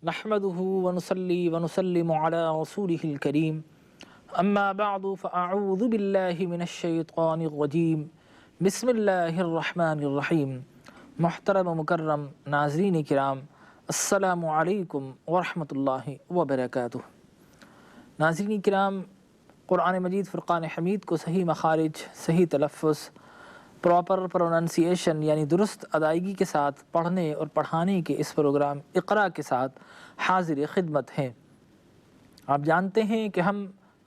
نحمده ونصلي ونسلم على رسوله الكريم اما بعد فاعوذ باللہ من الشیطان الرجیم بسم اللہ الرحمن الرحیم۔ محترم و مکرم ناظرین کرام، السلام علیکم ورحمۃ اللہ وبرکاتہ۔ ناظرین کرام، قرآن مجید فرقان حمید کو صحیح مخارج، صحیح تلفظ، پراپر پروننسیشن یعنی درست ادائیگی کے ساتھ پڑھنے اور پڑھانے کے اس پروگرام اقرا کے ساتھ حاضر خدمت ہیں۔ آپ جانتے ہیں کہ ہم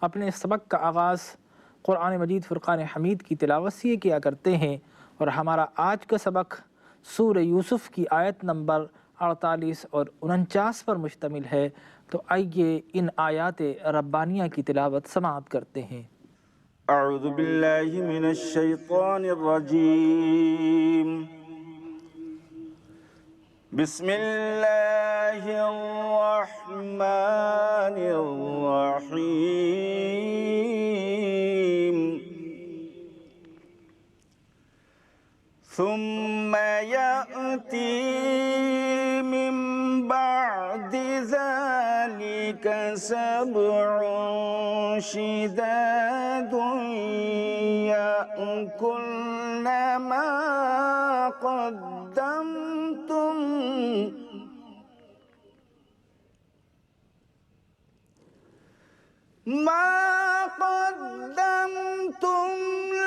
اپنے سبق کا آغاز قرآن مجید فرقان حمید کی تلاوت سے کیا کرتے ہیں، اور ہمارا آج کا سبق سورہ یوسف کی آیت نمبر 48 اور 49 پر مشتمل ہے۔ تو آئیے ان آیات ربانیہ کی تلاوت سماعت کرتے ہیں۔ اعوذ باللہ من الشیطان الرجیم، بسم اللہ الرحمن الرحیم، ثم یأتی من بعد ذلك سبع شداد يأكلن ما قدمتم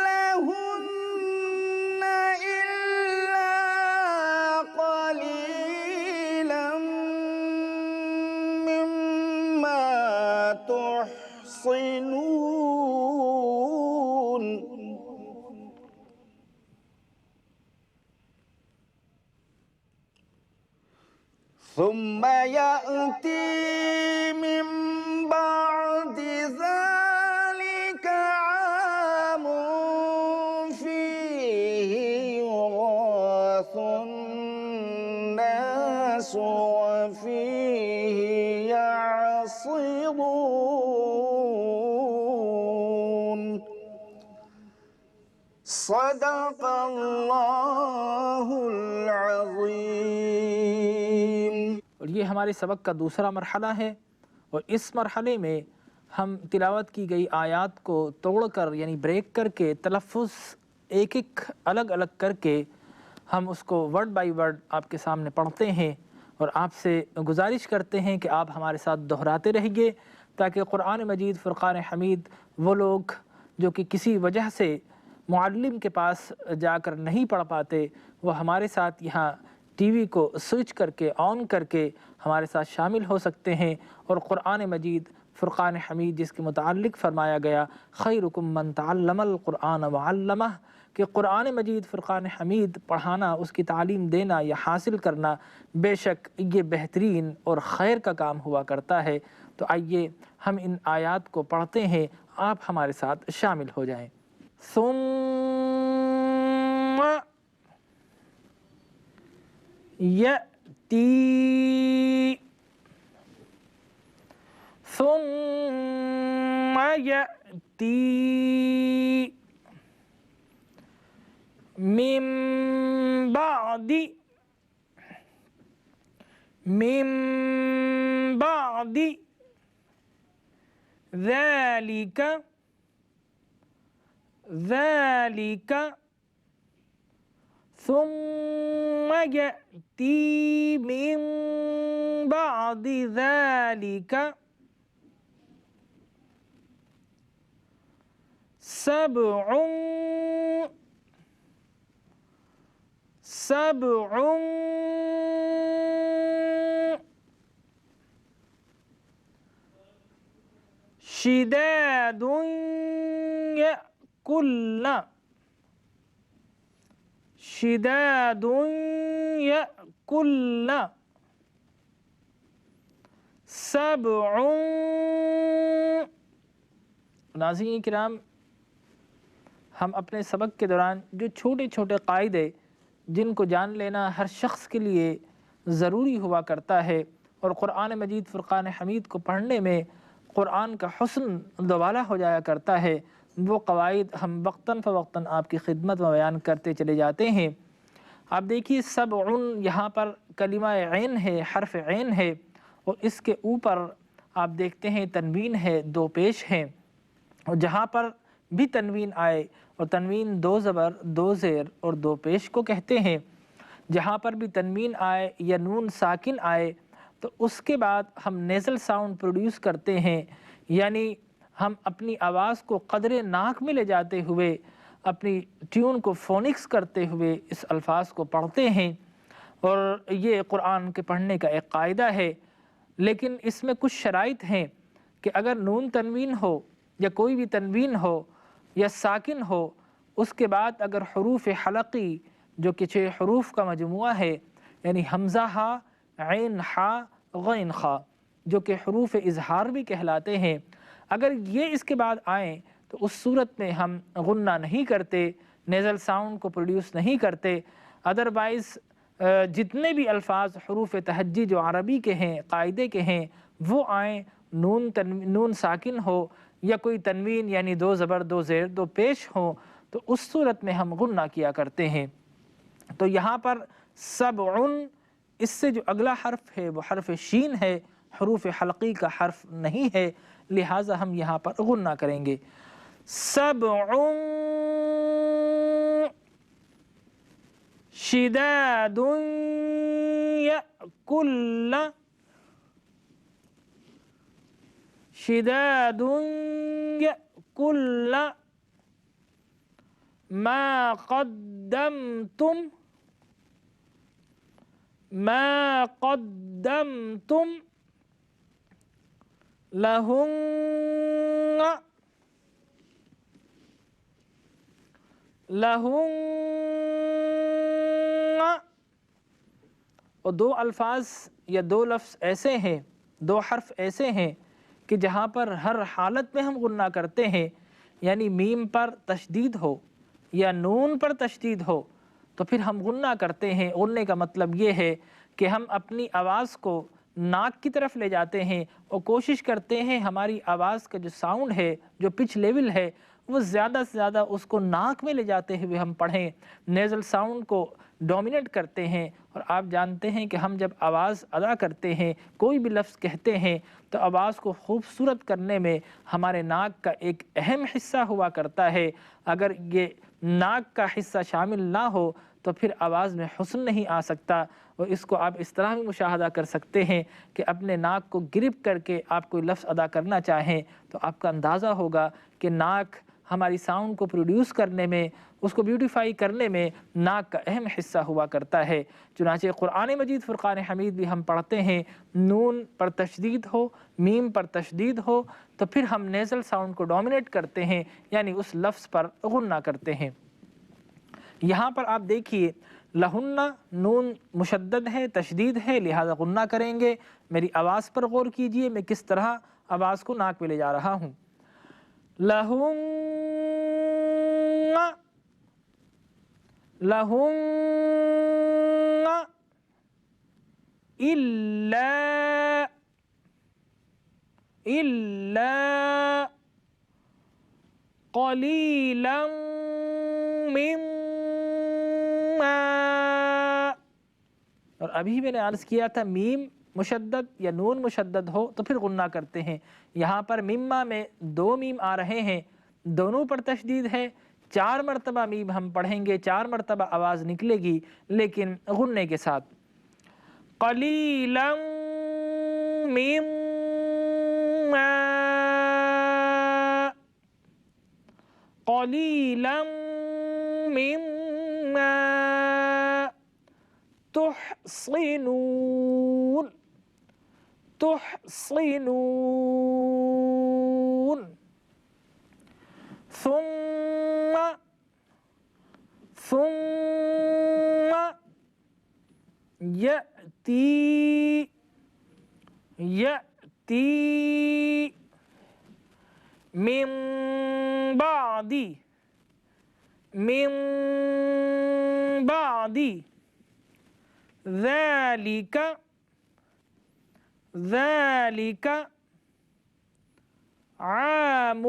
لهن إلا قليلا مما تحصنون، ثم يأتي من بعد ذلك عام فيه يغاث الناس وفيه يعصرون۔ صدق اللہ العظیم۔ اور یہ ہمارے سبق کا دوسرا مرحلہ ہے، اور اس مرحلے میں ہم تلاوت کی گئی آیات کو توڑ کر یعنی بریک کر کے تلفظ ایک ایک الگ الگ کر کے ہم اس کو ورڈ بائی ورڈ آپ کے سامنے پڑھتے ہیں، اور آپ سے گزارش کرتے ہیں کہ آپ ہمارے ساتھ دہراتے رہیے، تاکہ قرآن مجید فرقان حمید وہ لوگ جو کہ کسی وجہ سے معلم کے پاس جا کر نہیں پڑھ پاتے، وہ ہمارے ساتھ یہاں ٹی وی کو سوئچ کر کے آن کر کے ہمارے ساتھ شامل ہو سکتے ہیں، اور قرآن مجید فرقان حمید جس کے متعلق فرمایا گیا خیرکم من تعلم القرآن وعلمہ، کہ قرآن مجید فرقان حمید پڑھانا، اس کی تعلیم دینا یا حاصل کرنا بے شک یہ بہترین اور خیر کا کام ہوا کرتا ہے۔ تو آئیے ہم ان آیات کو پڑھتے ہیں، آپ ہمارے ساتھ شامل ہو جائیں۔ ثم یأتی، ثم یأتی من بعد ذلك ثم يأتي من بعد ذلك سبع شداد يأكلن سبع۔ ناظرین کرام، ہم اپنے سبق کے دوران جو چھوٹے چھوٹے قاعدے جن کو جان لینا ہر شخص کے لیے ضروری ہوا کرتا ہے، اور قرآن مجید فرقان حمید کو پڑھنے میں قرآن کا حسن دوبالا ہو جایا کرتا ہے، وہ قواعد ہم وقتاً فوقتاً آپ کی خدمت میں بیان کرتے چلے جاتے ہیں۔ آپ دیکھیے سبع یہاں پر کلمہ عین ہے، حرف عین ہے، اور اس کے اوپر آپ دیکھتے ہیں تنوین ہے، دو پیش ہیں، اور جہاں پر بھی تنوین آئے، اور تنوین دو زبر دو زیر اور دو پیش کو کہتے ہیں، جہاں پر بھی تنوین آئے یا نون ساکن آئے تو اس کے بعد ہم نیزل ساؤنڈ پروڈیوس کرتے ہیں، یعنی ہم اپنی آواز کو قدر ناک میں لے جاتے ہوئے اپنی ٹیون کو فونکس کرتے ہوئے اس الفاظ کو پڑھتے ہیں، اور یہ قرآن کے پڑھنے کا ایک قاعدہ ہے۔ لیکن اس میں کچھ شرائط ہیں کہ اگر نون تنوین ہو یا کوئی بھی تنوین ہو یا ساکن ہو، اس کے بعد اگر حروف حلقی جو کہ 6 حروف کا مجموعہ ہے، یعنی حمزہ ہا، عین ہا، غین خا، جو کہ حروف اظہار بھی کہلاتے ہیں، اگر یہ اس کے بعد آئیں تو اس صورت میں ہم غنہ نہیں کرتے، نیزل ساؤنڈ کو پروڈیوس نہیں کرتے۔ ادروائز جتنے بھی الفاظ حروف تہجی جو عربی کے ہیں، قاعدے کے ہیں، وہ آئیں، نون ساکن ہو یا کوئی تنوین یعنی دو زبر دو زیر دو پیش ہو، تو اس صورت میں ہم غنہ کیا کرتے ہیں۔ تو یہاں پر سبعن، اس سے جو اگلا حرف ہے وہ حرف شین ہے، حروف حلقی کا حرف نہیں ہے، لہٰذا ہم یہاں پر غنہ کریں گے۔ سبعن شداد یأکلن، شداد یأکلن ما قدمتم، ما قدمتم لہن، لہن، اور دو الفاظ یا دو لفظ ایسے ہیں، دو حرف ایسے ہیں کہ جہاں پر ہر حالت میں ہم غنہ کرتے ہیں، یعنی میم پر تشدید ہو یا نون پر تشدید ہو تو پھر ہم غنہ کرتے ہیں۔ غننے کا مطلب یہ ہے کہ ہم اپنی آواز کو ناک کی طرف لے جاتے ہیں اور کوشش کرتے ہیں ہماری آواز کا جو ساؤنڈ ہے، جو پچ لیول ہے، وہ زیادہ سے زیادہ اس کو ناک میں لے جاتے ہوئے ہم پڑھیں، نیزل ساؤنڈ کو ڈومینیٹ کرتے ہیں۔ اور آپ جانتے ہیں کہ ہم جب آواز ادا کرتے ہیں، کوئی بھی لفظ کہتے ہیں، تو آواز کو خوبصورت کرنے میں ہمارے ناک کا ایک اہم حصہ ہوا کرتا ہے۔ اگر یہ ناک کا حصہ شامل نہ ہو تو پھر آواز میں حسن نہیں آ سکتا۔ اور اس کو آپ اس طرح بھی مشاہدہ کر سکتے ہیں کہ اپنے ناک کو گرپ کر کے آپ کوئی لفظ ادا کرنا چاہیں تو آپ کا اندازہ ہوگا کہ ناک ہماری ساؤنڈ کو پروڈیوس کرنے میں، اس کو بیوٹیفائی کرنے میں ناک کا اہم حصہ ہوا کرتا ہے۔ چنانچہ قرآن مجید فرقان حمید بھی ہم پڑھتے ہیں، نون پر تشدید ہو، میم پر تشدید ہو تو پھر ہم نیزل ساؤنڈ کو ڈومینیٹ کرتے ہیں، یعنی اس لفظ پر غنہ کرتے ہیں۔ یہاں پر آپ دیکھیے لہن، نون مشدد ہے، تشدید ہے، لہذا غنہ کریں گے۔ میری آواز پر غور کیجئے، میں کس طرح آواز کو ناک میں لے جا رہا ہوں۔ لہن، لہن، الا، الا قلیلا مما، اور ابھی میں نے عرض کیا تھا میم مشدد یا نون مشدد ہو تو پھر غنہ کرتے ہیں۔ یہاں پر مما میں دو میم آ رہے ہیں، دونوں پر تشدید ہے، 4 مرتبہ میم ہم پڑھیں گے، 4 مرتبہ آواز نکلے گی لیکن غننے کے ساتھ۔ قلیلا مما، قلیلا مما تحصنون، تحصنون، ثم، ثم یأتی، یأتی من بعدی، من بعدی ذالک، ذالک عام،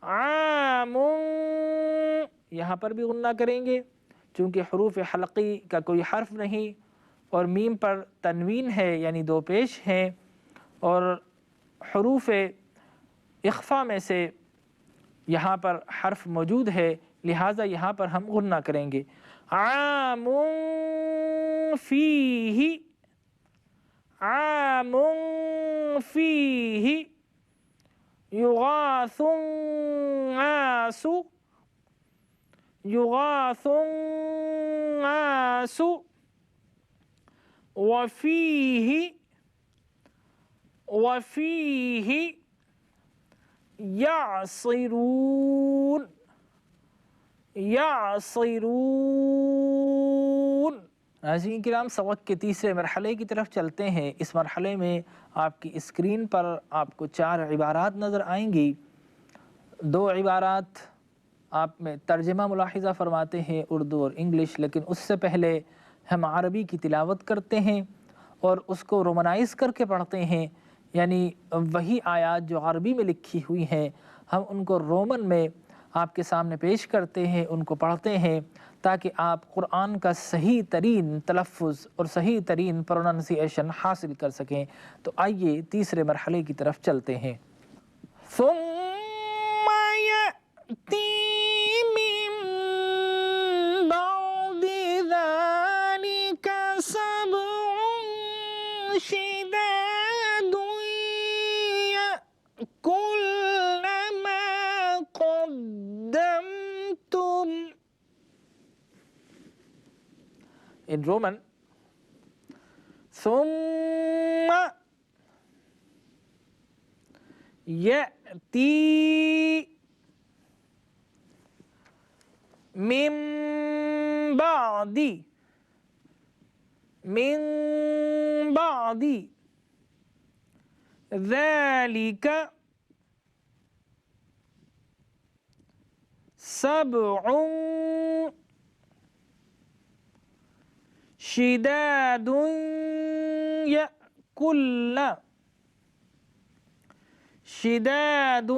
عام، یہاں پر بھی غنہ کریں گے چونکہ حروف حلقی کا کوئی حرف نہیں، اور میم پر تنوین ہے یعنی دو پیش ہیں، اور حروف اخفا میں سے یہاں پر حرف موجود ہے، لہٰذا یہاں پر ہم غنہ کریں گے۔ عام فیہ، عام فیہ یغاث الناس، یغاث الناس، وفیہ، وفیہ یعصرون، یعصرون۔ ناظرین کرام، سبق کے تیسرے مرحلے کی طرف چلتے ہیں۔ اس مرحلے میں آپ کی اسکرین پر آپ کو 4 عبارات نظر آئیں گی۔ 2 عبارات آپ میں ترجمہ ملاحظہ فرماتے ہیں، اردو اور انگلش، لیکن اس سے پہلے ہم عربی کی تلاوت کرتے ہیں اور اس کو رومنائز کر کے پڑھتے ہیں، یعنی وہی آیات جو عربی میں لکھی ہوئی ہیں ہم ان کو رومن میں آپ کے سامنے پیش کرتے ہیں، ان کو پڑھتے ہیں تاکہ آپ قرآن کا صحیح ترین تلفظ اور صحیح ترین پروننسیشن حاصل کر سکیں۔ تو آئیے تیسرے مرحلے کی طرف چلتے ہیں۔ ثم يأتي من بعد ذلك سبع شداد يأكلن ما قدمتم. In Roman, ثم يأتي من بعد، من بعد ذلك سبع شداد يأكلن، شداد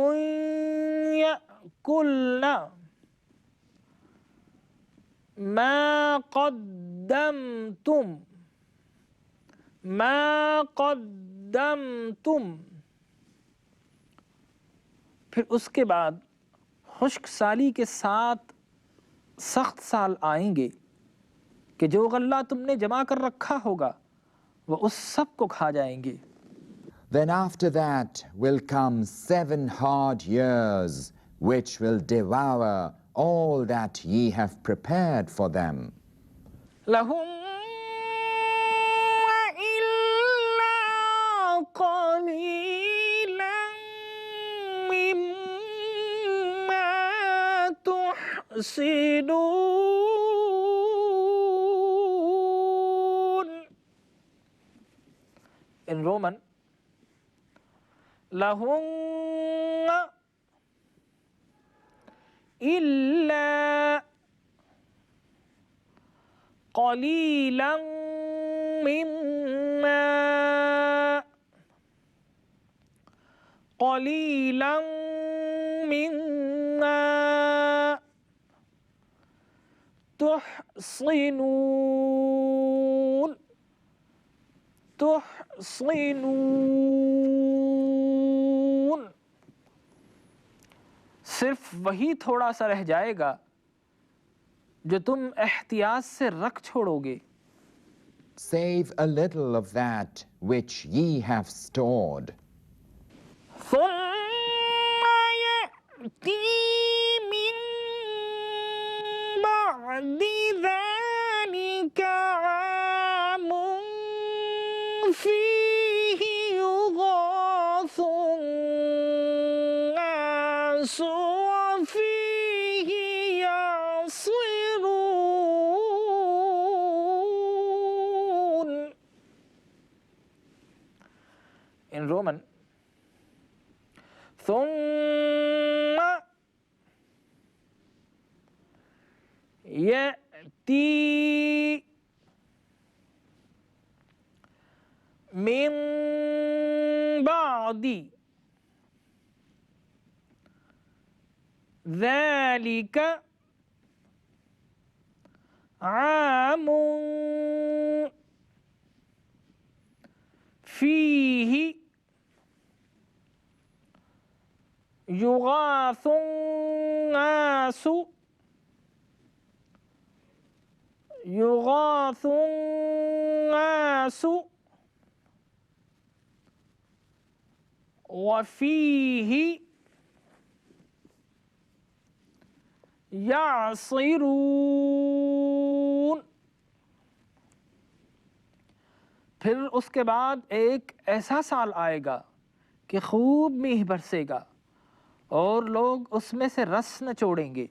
يأكلن ما قدمتم، ما قدمتم۔ پھر اس کے بعد خشک سالی کے ساتھ سخت سال آئیں گے کہ جو غلہ تم نے جمع کر رکھا ہوگا وہ اس سب کو کھا جائیں گے۔ Then after that will come 7 hard years, which will devour all that ye have prepared for them. لَهُمْ وَإِلَّا قَلِيلًا مِّمَّا تُحْسِنُونَ۔ In Roman, لَهُمْ إِلَّا قَلِيلًا مِّمَّا، قَلِيلًا مِّمَّا تُحْصِنُونَ، تُحْصِنُونَ۔ صرف وہی تھوڑا سا رہ جائے گا جو تم احتیاط سے رکھ چھوڑو گے۔ Save a little of that which ye have stored. ثم يأتي من بعد ذلك عام فيه يغاث الناس وفيه يعصرون۔ In Roman, ثم يأتي من بعد ذلك عام وفیہ یغاث الناس یغاث الناس وفیہ یعصرون۔ پھر اس کے بعد ایک ایسا سال آئے گا کہ خوب میہ برسے گا اور لوگ اس میں سے رس نچوڑیں گے۔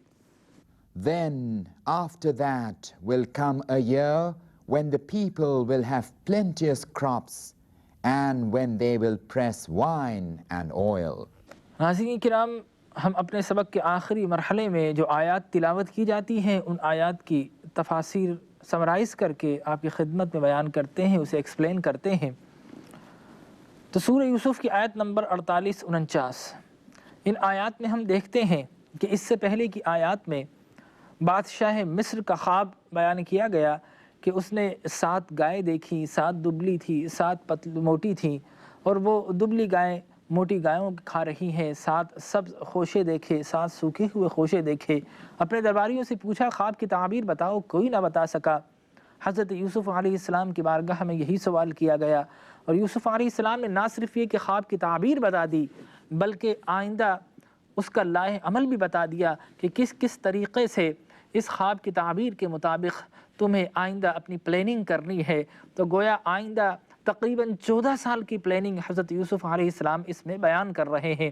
Then after that will come a year when the people will have plenteous crops and when they will press wine and oil. ناظرین کرام، ہم اپنے سبق کے آخری مرحلے میں جو آیات تلاوت کی جاتی ہیں ان آیات کی تفاسیر سمرائز کر کے آپ کی خدمت میں بیان کرتے ہیں، اسے ایکسپلین کرتے ہیں۔ تو سورہ یوسف کی آیت نمبر 48-49، ان آیات میں ہم دیکھتے ہیں کہ اس سے پہلے کی آیات میں بادشاہ مصر کا خواب بیان کیا گیا کہ اس نے 7 گائے دیکھی، 7 دبلی تھی، 7 موٹی تھیں، اور وہ دبلی گائے موٹی گایوں کھا رہی ہیں، 7 سبز خوشے دیکھے، 7 سوکھے ہوئے خوشے دیکھے۔ اپنے درباریوں سے پوچھا خواب کی تعبیر بتاؤ، کوئی نہ بتا سکا۔ حضرت یوسف علیہ السلام کی بارگاہ میں یہی سوال کیا گیا، اور یوسف علیہ السلام نے نہ صرف یہ کہ خواب کی تعبیر بتا دی بلکہ آئندہ اس کا لائحہ عمل بھی بتا دیا کہ کس کس طریقے سے اس خواب کی تعبیر کے مطابق تمہیں آئندہ اپنی پلاننگ کرنی ہے۔ تو گویا آئندہ تقریباً 14 سال کی پلاننگ حضرت یوسف علیہ السلام اس میں بیان کر رہے ہیں،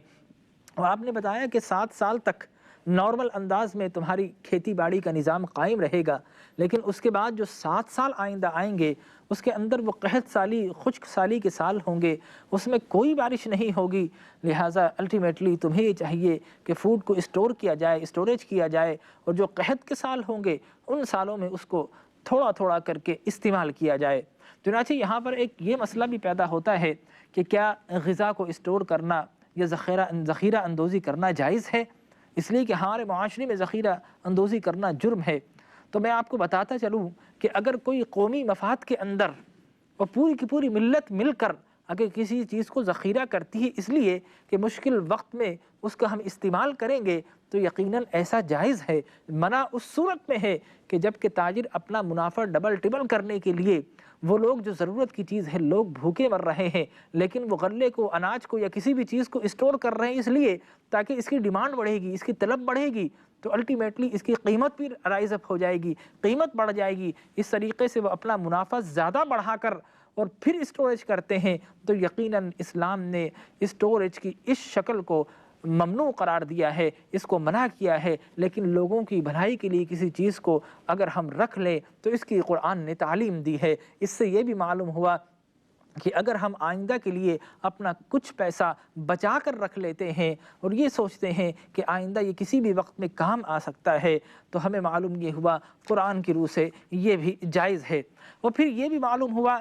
اور آپ نے بتایا کہ 7 سال تک نارمل انداز میں تمہاری کھیتی باڑی کا نظام قائم رہے گا، لیکن اس کے بعد جو 7 سال آئندہ آئیں گے اس کے اندر وہ قحط سالی، خشک سالی کے سال ہوں گے، اس میں کوئی بارش نہیں ہوگی، لہٰذا الٹیمیٹلی تمہیں یہ چاہیے کہ فوڈ کو اسٹور کیا جائے، اسٹوریج کیا جائے، اور جو قحط کے سال ہوں گے ان سالوں میں اس کو تھوڑا تھوڑا کر کے استعمال کیا جائے۔ چنانچہ یہاں پر ایک یہ مسئلہ بھی پیدا ہوتا ہے کہ کیا غذا کو اسٹور کرنا یا ذخیرہ اندوزی کرنا جائز ہے، اس لیے کہ ہمارے معاشرے میں ذخیرہ اندوزی کرنا جرم ہے۔ تو میں آپ کو بتاتا چلوں کہ اگر کوئی قومی مفاد کے اندر اور پوری کی پوری ملت مل کر اگر کسی چیز کو ذخیرہ کرتی ہے اس لیے کہ مشکل وقت میں اس کا ہم استعمال کریں گے تو یقیناً ایسا جائز ہے۔ منع اس صورت میں ہے کہ جب کہ تاجر اپنا منافع ڈبل ٹربل کرنے کے لیے وہ لوگ جو ضرورت کی چیز ہے، لوگ بھوکے مر رہے ہیں لیکن وہ غلے کو، اناج کو یا کسی بھی چیز کو اسٹور کر رہے ہیں اس لیے تاکہ اس کی ڈیمانڈ بڑھے گی، اس کی طلب بڑھے گی، تو الٹیمیٹلی اس کی قیمت بھی رائز اپ ہو جائے گی، قیمت بڑھ جائے گی۔ اس طریقے سے وہ اپنا منافع زیادہ بڑھا کر اور پھر اسٹوریج کرتے ہیں، تو یقیناً اسلام نے اسٹوریج کی اس شکل کو ممنوع قرار دیا ہے، اس کو منع کیا ہے۔ لیکن لوگوں کی بھلائی کے لیے کسی چیز کو اگر ہم رکھ لیں تو اس کی قرآن نے تعلیم دی ہے۔ اس سے یہ بھی معلوم ہوا کہ اگر ہم آئندہ کے لیے اپنا کچھ پیسہ بچا کر رکھ لیتے ہیں اور یہ سوچتے ہیں کہ آئندہ یہ کسی بھی وقت میں کام آ سکتا ہے، تو ہمیں معلوم یہ ہوا قرآن کی روح سے یہ بھی جائز ہے۔ اور پھر یہ بھی معلوم ہوا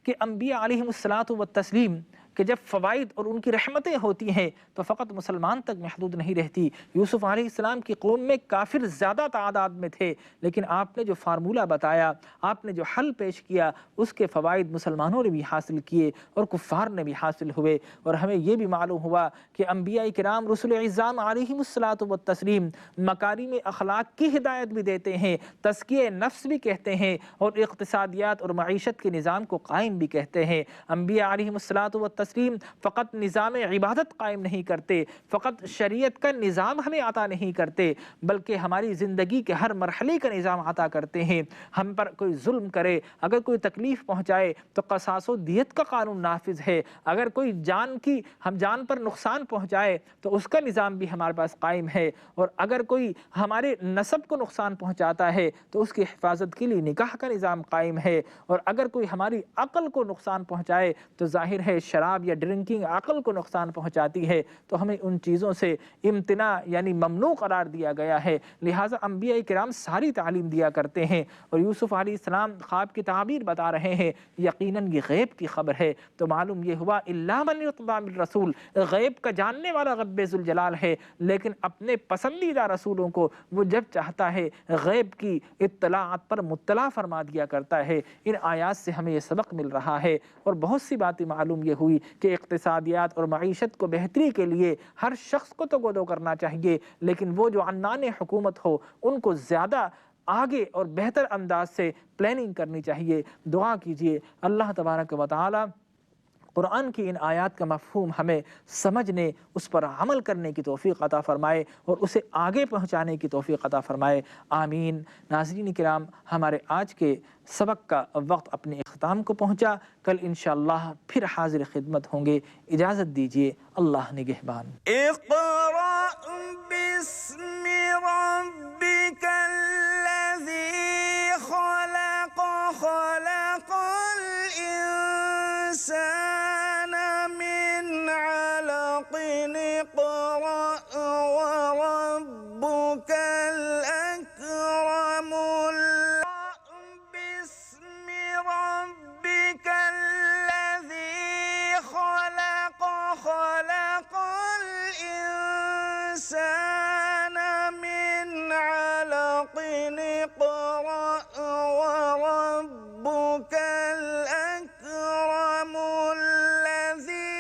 کہ انبیاء علیہم الصلاۃ والتسلیم کہ جب فوائد اور ان کی رحمتیں ہوتی ہیں تو فقط مسلمان تک محدود نہیں رہتی۔ یوسف علیہ السلام کی قوم میں کافر زیادہ تعداد میں تھے، لیکن آپ نے جو فارمولہ بتایا، آپ نے جو حل پیش کیا، اس کے فوائد مسلمانوں نے بھی حاصل کیے اور کفار نے بھی حاصل ہوئے۔ اور ہمیں یہ بھی معلوم ہوا کہ انبیاء کرام رسول اعظام علیہم الصلاۃ والتسلیم مکارم اخلاق کی ہدایت بھی دیتے ہیں، تزکیہ نفس بھی کہتے ہیں، اور اقتصادیات اور معیشت کے نظام کو قائم بھی کہتے ہیں۔ انبیاء علیہم الصلاۃ والتسلیم فقط نظام عبادت قائم نہیں کرتے، فقط شریعت کا نظام ہمیں عطا نہیں کرتے، بلکہ ہماری زندگی کے ہر مرحلے کا نظام عطا کرتے ہیں۔ ہم پر کوئی ظلم کرے، اگر کوئی تکلیف پہنچائے تو قصاص و دیت کا قانون نافذ ہے، اگر کوئی جان پر نقصان پہنچائے تو اس کا نظام بھی ہمارے پاس قائم ہے، اور اگر کوئی ہمارے نسب کو نقصان پہنچاتا ہے تو اس کی حفاظت کے لیے نکاح کا نظام قائم ہے، اور اگر کوئی ہماری عقل کو نقصان پہنچائے تو ظاہر ہے شراب شراب یا ڈرنکنگ عقل کو نقصان پہنچاتی ہے، تو ہمیں ان چیزوں سے امتناع یعنی ممنوع قرار دیا گیا ہے۔ لہٰذا انبیاء کرام ساری تعلیم دیا کرتے ہیں، اور یوسف علیہ السلام خواب کی تعبیر بتا رہے ہیں، یقیناً یہ غیب کی خبر ہے۔ تو معلوم یہ ہوا الا من ارتضی من رسول، غیب کا جاننے والا رب ذوالجلال ہے، لیکن اپنے پسندیدہ رسولوں کو وہ جب چاہتا ہے غیب کی اطلاعات پر مطلع فرما دیا کرتا ہے۔ ان آیات سے ہمیں یہ سبق مل رہا ہے، اور بہت سی باتیں معلوم یہ ہوئی کہ اقتصادیات اور معیشت کو بہتری کے لیے ہر شخص کو تو گودو کرنا چاہیے، لیکن وہ جو عنان حکومت ہو ان کو زیادہ آگے اور بہتر انداز سے پلاننگ کرنی چاہیے۔ دعا کیجئے اللہ تبارک و تعالی قرآن کی ان آیات کا مفہوم ہمیں سمجھنے، اس پر عمل کرنے کی توفیق عطا فرمائے اور اسے آگے پہنچانے کی توفیق عطا فرمائے، آمین۔ ناظرین کرام، ہمارے آج کے سبق کا وقت اپنے اختتام کو پہنچا، کل انشاءاللہ پھر حاضر خدمت ہوں گے، اجازت دیجیے، اللہ نگہبان۔ اقرأ باسم ربك الذي خلق خلق الإنسان من علق اقرأ وربك الأكرم باسم ربك الذي خلق خلق الإنسان من علق اقرأ وربك الأكرم الذي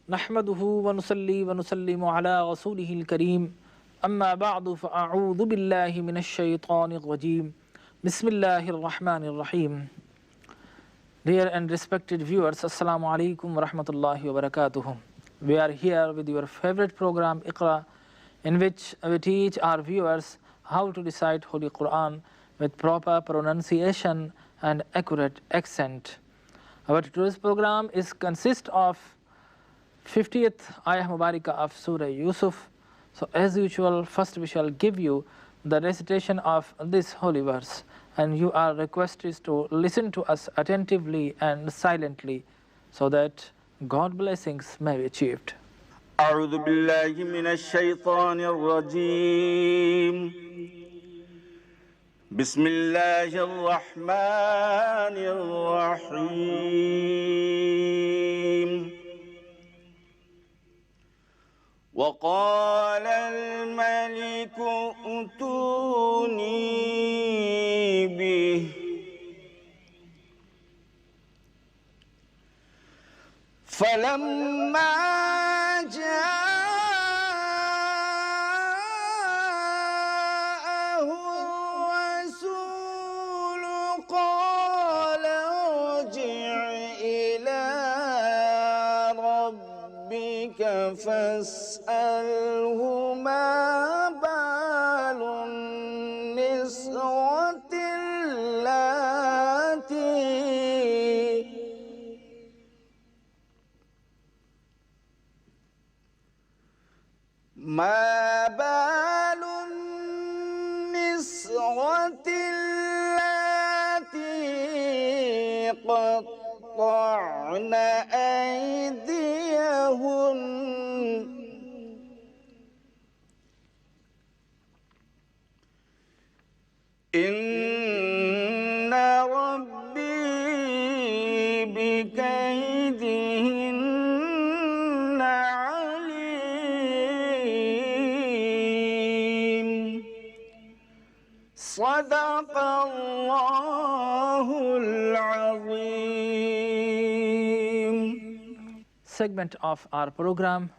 نحمده ونصلي ونسلم على رسوله الكريم، أما بعد فأعوذ بالله من الشيطان الرجيم، بسم الله الرحمن الرحيم. Dear and respected viewers, Assalamu alaikum wa rahmatullahi wa barakatuh. We are here with your favorite program Iqra, in which we teach our viewers how to recite Holy Quran with proper pronunciation and accurate accent. Our today's program consists of 50th Ayah Mubarakah of Surah Yusuf. So as usual, first we shall give you the recitation of this holy verse, and you are requested to listen to us attentively and silently so that God's blessings may be achieved. أعوذ بالله من الشيطان الرجيم بسم الله الرحمن الرحيم وقال الملك ائتوني به فلما جاءه الرسول قال ارجع إلى ربك فاسأله ما بال النسوة اللاتي ما بال النسوة اللاتي قطعن أيديهن إن ربي بكيدهن عليم صدق الله العظيم. Segment of our program,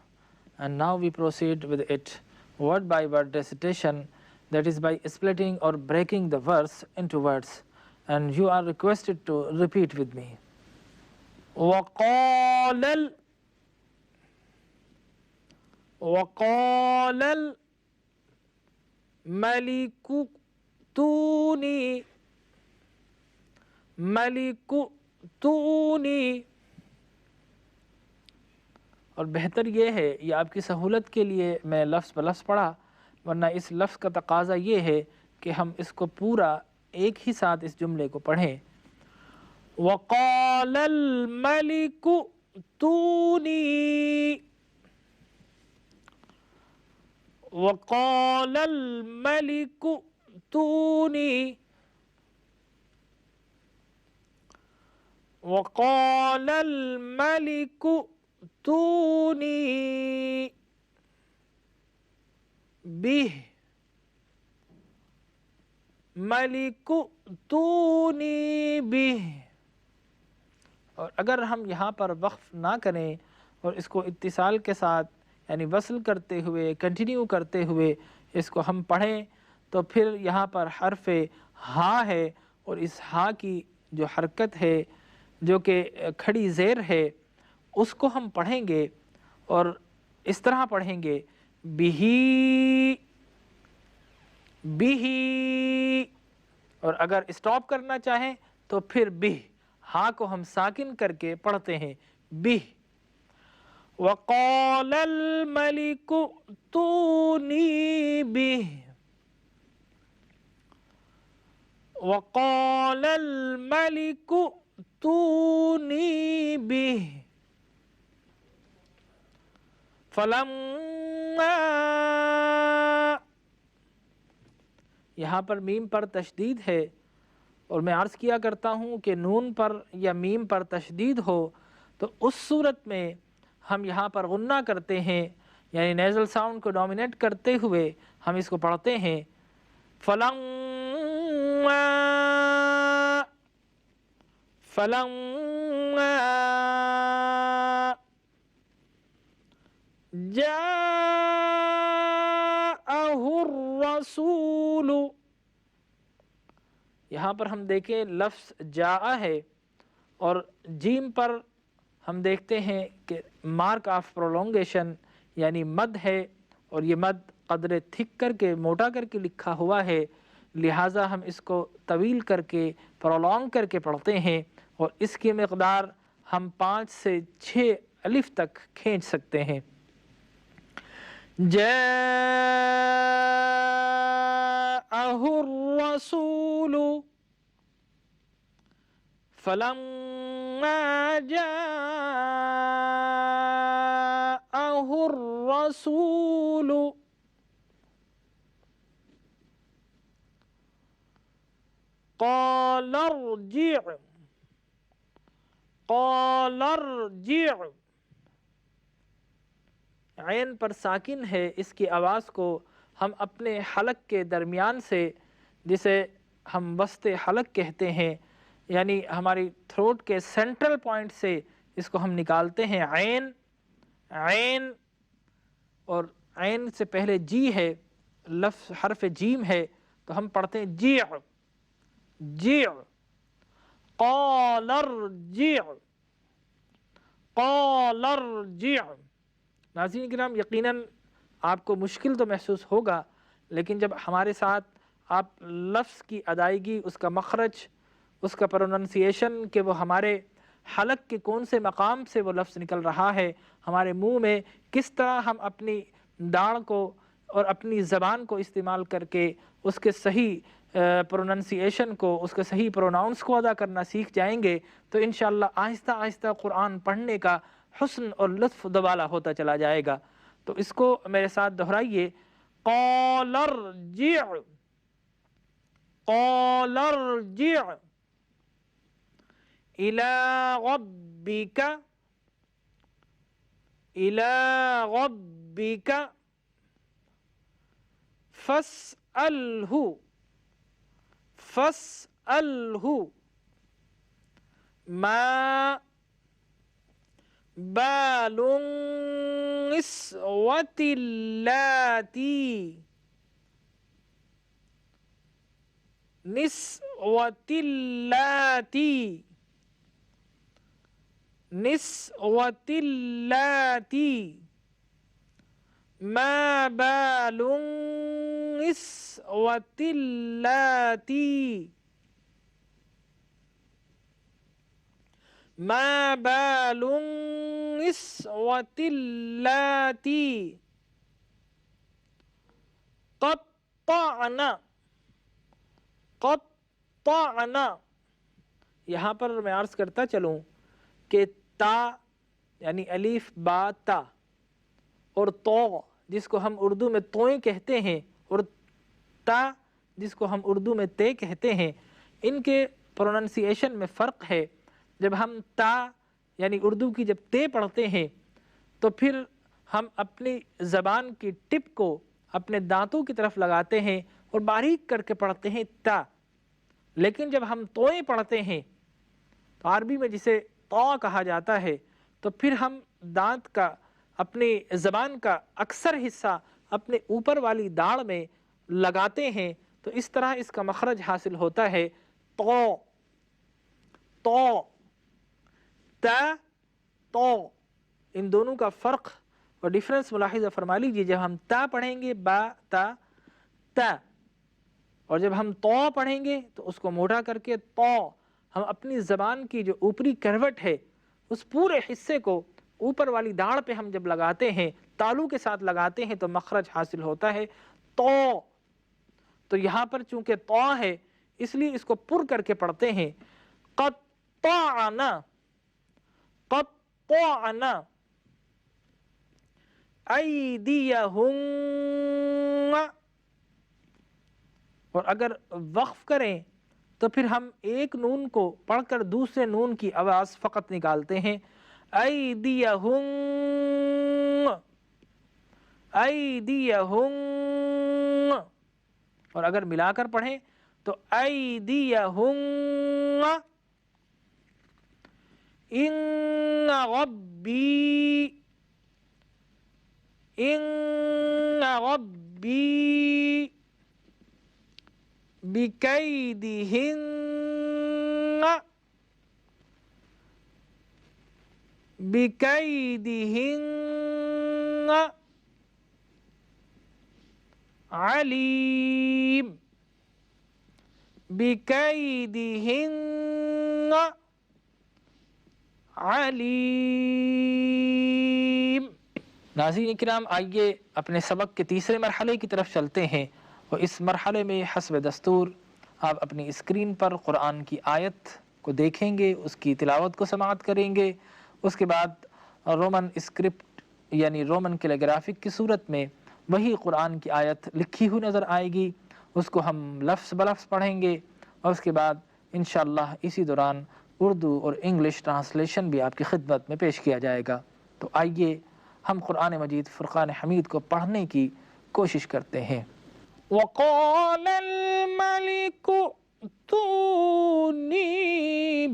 and now we proceed with it word by word recitation, that is by splitting or breaking the verse into words, and you are requested to repeat with me. وقال الملك ائتوني ملك ائتوني. اور بہتر یہ ہے، یہ آپ کی سہولت کے لیے میں لفظ بلفظ پڑھا، ورنہ اس لفظ کا تقاضا یہ ہے کہ ہم اس کو پورا ایک ہی ساتھ اس جملے کو پڑھیں. وقال الملك ائتوني وقال الملك ائتوني وقال الملك ائتوني به ملک ائتونی به. اور اگر ہم یہاں پر وقف نہ کریں اور اس کو اتصال کے ساتھ یعنی وصل کرتے ہوئے کنٹینیو کرتے ہوئے اس کو ہم پڑھیں تو پھر یہاں پر حرف ہا ہے، اور اس ہا کی جو حرکت ہے جو کہ کھڑی زیر ہے اس کو ہم پڑھیں گے اور اس طرح پڑھیں گے بہی بہی، اور اگر اسٹاپ کرنا چاہیں تو پھر بہ، ہاں کو ہم ساکن کر کے پڑھتے ہیں بہ. وقال الملك ائتوني به وقال الملك ائتوني به فلما، یہاں پر میم پر تشدید ہے، اور میں عرض کیا کرتا ہوں کہ نون پر یا میم پر تشدید ہو تو اس صورت میں ہم یہاں پر غنہ کرتے ہیں، یعنی نیزل ساؤنڈ کو ڈومینیٹ کرتے ہوئے ہم اس کو پڑھتے ہیں فلما فلما جاءه الرسول. یہاں پر ہم دیکھیں لفظ جاء ہے، اور جیم پر ہم دیکھتے ہیں کہ مارک آف پرولونگیشن یعنی مد ہے، اور یہ مد قدر تھک کر کے موٹا کر کے لکھا ہوا ہے، لہٰذا ہم اس کو طویل کر کے پرولونگ کر کے پڑھتے ہیں، اور اس کی مقدار ہم 5 سے 6 الف تک کھینچ سکتے ہیں. جاءه الرسول فلما جاءه الرسول قال ارجع. عین پر ساکن ہے، اس کی آواز کو ہم اپنے حلق کے درمیان سے، جسے ہم وسط حلق کہتے ہیں، یعنی ہماری تھروٹ کے سینٹرل پوائنٹ سے اس کو ہم نکالتے ہیں عین عین، اور عین سے پہلے جی ہے، لفظ حرف جیم ہے، تو ہم پڑھتے ہیں جیع جیع. قال ارجع قال ارجع. ناظرین کرام، یقیناً آپ کو مشکل تو محسوس ہوگا، لیکن جب ہمارے ساتھ آپ لفظ کی ادائیگی، اس کا مخرج، اس کا پروننسیشن کہ وہ ہمارے حلق کے کون سے مقام سے وہ لفظ نکل رہا ہے، ہمارے منہ میں کس طرح ہم اپنی داڑھ کو اور اپنی زبان کو استعمال کر کے اس کے صحیح پروننسیشن کو، اس کے صحیح پروناؤنس کو ادا کرنا سیکھ جائیں گے تو انشاءاللہ آہستہ آہستہ قرآن پڑھنے کا حسن اور لطف دوبالا ہوتا چلا جائے گا. تو اس کو میرے ساتھ دہرائیے، قال ارجع قال ارجع إلى ربك فاسأله ما بال النسوة اللاتي ما بال النسوة اللاتي ما بال النسوة اللاتي قطعن یہاں پر میں عرض کرتا چلوں کہ تا یعنی الف با تا اور تو جس کو ہم اردو میں توئیں کہتے ہیں اور تا جس کو ہم اردو میں تے کہتے ہیں، ان کے پروننسیشن میں فرق ہے۔ جب ہم تا یعنی اردو کی جب تے پڑھتے ہیں تو پھر ہم اپنی زبان کی ٹپ کو اپنے دانتوں کی طرف لگاتے ہیں اور باریک کر کے پڑھتے ہیں تا، لیکن جب ہم توئیں پڑھتے ہیں تو عربی میں جسے تو کہا جاتا ہے تو پھر ہم دانت کا اپنی زبان کا اکثر حصہ اپنے اوپر والی داڑھ میں لگاتے ہیں، تو اس طرح اس کا مخرج حاصل ہوتا ہے تو تو تا تو۔ ان دونوں کا فرق اور ڈیفرنس ملاحظہ فرما لیجیے، جب ہم تا پڑھیں گے با تا تا، اور جب ہم تو پڑھیں گے تو اس کو موٹا کر کے تو، ہم اپنی زبان کی جو اوپری کروٹ ہے اس پورے حصے کو اوپر والی داڑھ پہ ہم جب لگاتے ہیں، تالو کے ساتھ لگاتے ہیں تو مخرج حاصل ہوتا ہے تو۔ تو یہاں پر چونکہ تو ہے اس لیے اس کو پر کر کے پڑھتے ہیں قطعنا قطعنا ایدیہم، اور اگر وقف کریں تو پھر ہم ایک نون کو پڑھ کر دوسرے نون کی آواز فقط نکالتے ہیں ایدیہم ایدیہم، اور اگر ملا کر پڑھیں تو ایدیہم ان ربی ان ربی بکیدہن بکیدہن علیم بکیدہن علیم۔ ناظرین کرام، آئیے اپنے سبق کے تیسرے مرحلے کی طرف چلتے ہیں، اور اس مرحلے میں حسب دستور آپ اپنی اسکرین پر قرآن کی آیت کو دیکھیں گے، اس کی تلاوت کو سماعت کریں گے، اس کے بعد رومن اسکرپٹ یعنی رومن کیلیگرافک کی صورت میں وہی قرآن کی آیت لکھی ہوئی نظر آئے گی، اس کو ہم لفظ بلفظ پڑھیں گے، اور اس کے بعد انشاءاللہ اسی دوران اردو اور انگلش ٹرانسلیشن بھی آپ کی خدمت میں پیش کیا جائے گا۔ تو آئیے ہم قرآن مجید فرقان حمید کو پڑھنے کی کوشش کرتے ہیں۔ وقال الملك ائتوني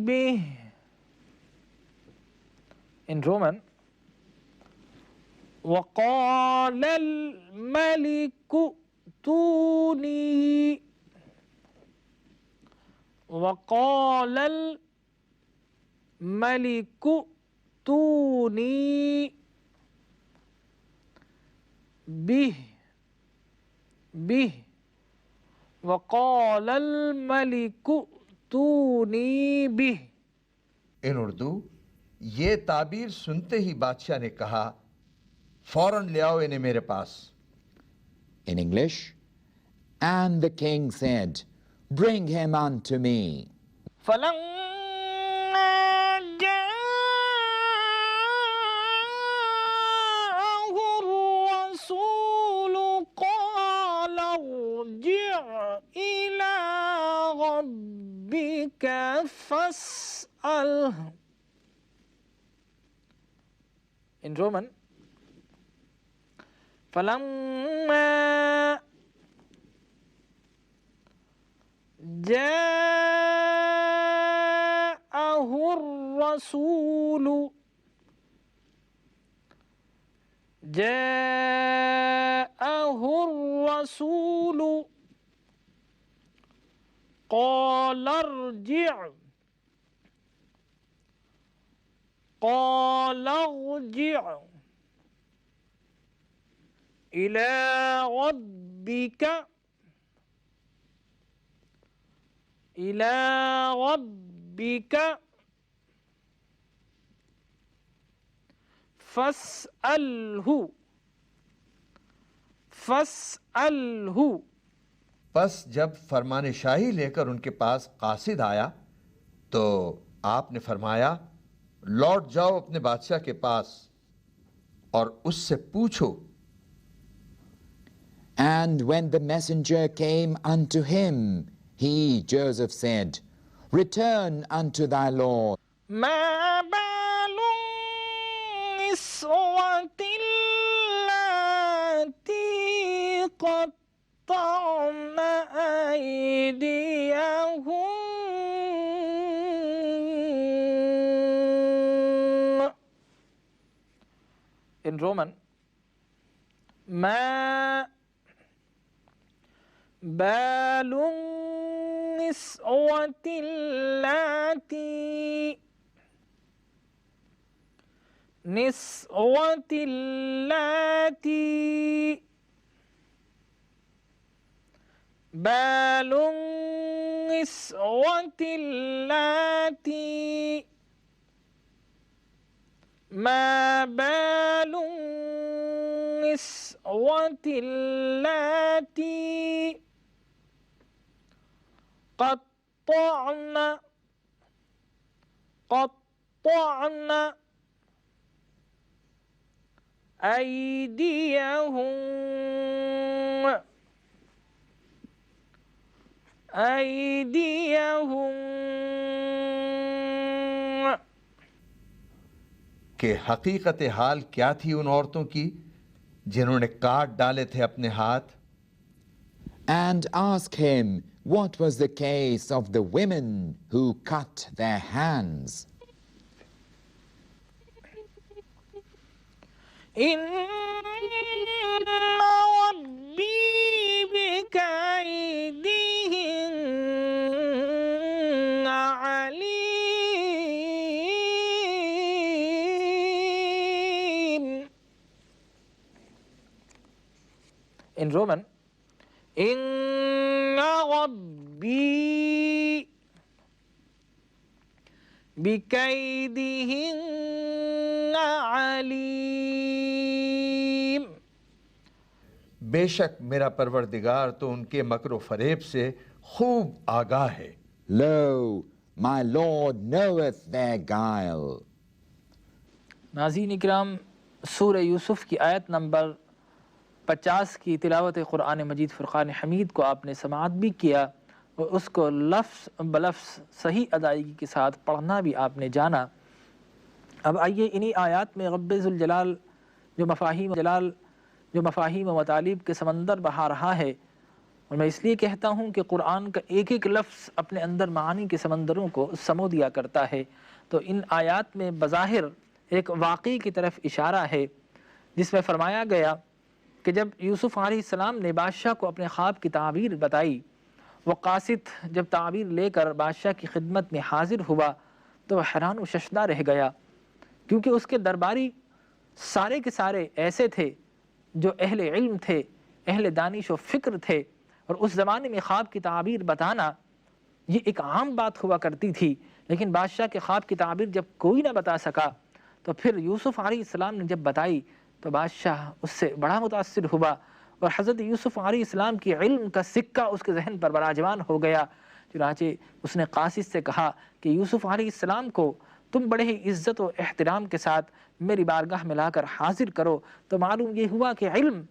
به، in Roman وقال الملك ائتوني، وقال الملك ائتوني به به، وقال الملك ائتوني به۔ ان اردو یہ تعبیر سنتے ہی بادشاہ نے کہا فوراً لے آؤ انہیں میرے پاس۔ In English, and the king said, "Bring him unto me." فلما جاءه الرسول قال ارجع إلى ربك فاسأله، in Roman فلما جاءه الرسول جاءه الرسول قال ارجع قال ارجع إلى ربك إلى ربك فاسأله فاسأله۔ پس جب فرمان شاہی لے کر ان کے پاس قاصد آیا تو آپ نے فرمایا لوٹ جاؤ اپنے بادشاہ کے پاس اور اس سے پوچھو. And when the messenger came unto him, he, Joseph, said, Return unto thy Lord. ما بال النسوة اللاتي قطعن أيديهن. In Roman, ما بال النسوة اللاتي بال النسوة اللاتي ما بال النسوة اللاتي قطعن أيديهن کہ حقیقت حال کیا تھی ان عورتوں کی جنہوں نے کاٹ ڈالے تھے اپنے ہاتھ. And ask him, what was the case of the women who cut their hands? إن ربي بكيدهن عليم. In Roman, إن ربي بكيدهن عليم. بے شک میرا پروردگار تو ان کے مکر و فریب سے خوب آگاہ ہے. Lo, my Lord knoweth their guile. ناظرین اکرام، سورہ یوسف کی آیت نمبر 50 کی تلاوت قرآن مجید فرقان حمید کو آپ نے سماعت بھی کیا اور اس کو لفظ بلفظ صحیح ادائیگی کے ساتھ پڑھنا بھی آپ نے جانا. اب آئیے انہی آیات میں رب ذوالجلال جو مفاہیم و مطالب کے سمندر بہا رہا ہے، اور میں اس لیے کہتا ہوں کہ قرآن کا ایک ایک لفظ اپنے اندر معانی کے سمندروں کو سمو دیا کرتا ہے. تو ان آیات میں بظاہر ایک واقعی کی طرف اشارہ ہے جس میں فرمایا گیا کہ جب یوسف علیہ السلام نے بادشاہ کو اپنے خواب کی تعبیر بتائی، وہ قاصد جب تعبیر لے کر بادشاہ کی خدمت میں حاضر ہوا تو وہ حیران و ششدر رہ گیا، کیونکہ اس کے درباری سارے کے سارے ایسے تھے جو اہل علم تھے، اہل دانش و فکر تھے، اور اس زمانے میں خواب کی تعبیر بتانا یہ ایک عام بات ہوا کرتی تھی. لیکن بادشاہ کے خواب کی تعبیر جب کوئی نہ بتا سکا تو پھر یوسف علیہ السلام نے جب بتائی تو بادشاہ اس سے بڑا متاثر ہوا، اور حضرت یوسف علیہ السلام کی علم کا سکہ اس کے ذہن پر براجمان ہو گیا. چنانچہ اس نے قاصد سے کہا کہ یوسف علیہ السلام کو تم بڑے ہی عزت و احترام کے ساتھ میری بارگاہ میں لا کر حاضر کرو. تو معلوم یہ ہوا کہ علم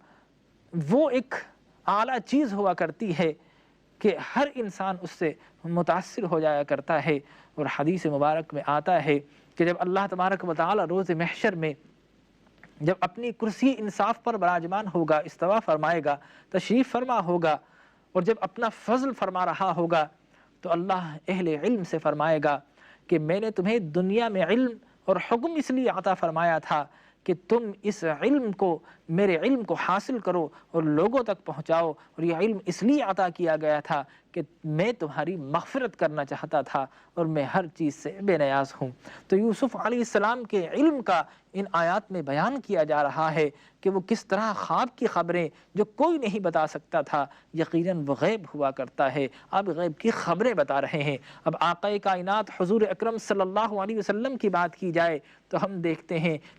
وہ ایک اعلیٰ چیز ہوا کرتی ہے کہ ہر انسان اس سے متاثر ہو جایا کرتا ہے. اور حدیث مبارک میں آتا ہے کہ جب اللہ تبارک و تعالی روز محشر میں جب اپنی کرسی انصاف پر براجمان ہوگا، استوا فرمائے گا، تشریف فرما ہوگا، اور جب اپنا فضل فرما رہا ہوگا تو اللہ اہل علم سے فرمائے گا کہ میں نے تمہیں دنیا میں علم اور حکم اس لیے عطا فرمایا تھا کہ تم اس علم کو، میرے علم کو حاصل کرو اور لوگوں تک پہنچاؤ، اور یہ علم اس لیے عطا کیا گیا تھا کہ میں تمہاری مغفرت کرنا چاہتا تھا اور میں ہر چیز سے بے نیاز ہوں. تو یوسف علیہ السلام کے علم کا ان آیات میں بیان کیا جا رہا ہے کہ وہ کس طرح خواب کی خبریں جو کوئی نہیں بتا سکتا تھا، یقیناً وہ غیب ہوا کرتا ہے. اب غیب کی خبریں بتا رہے ہیں. اب آقا کائنات حضور اکرم صلی اللہ علیہ وسلم کی بات کی جائے تو ہم دیکھتے ہیں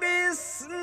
باسم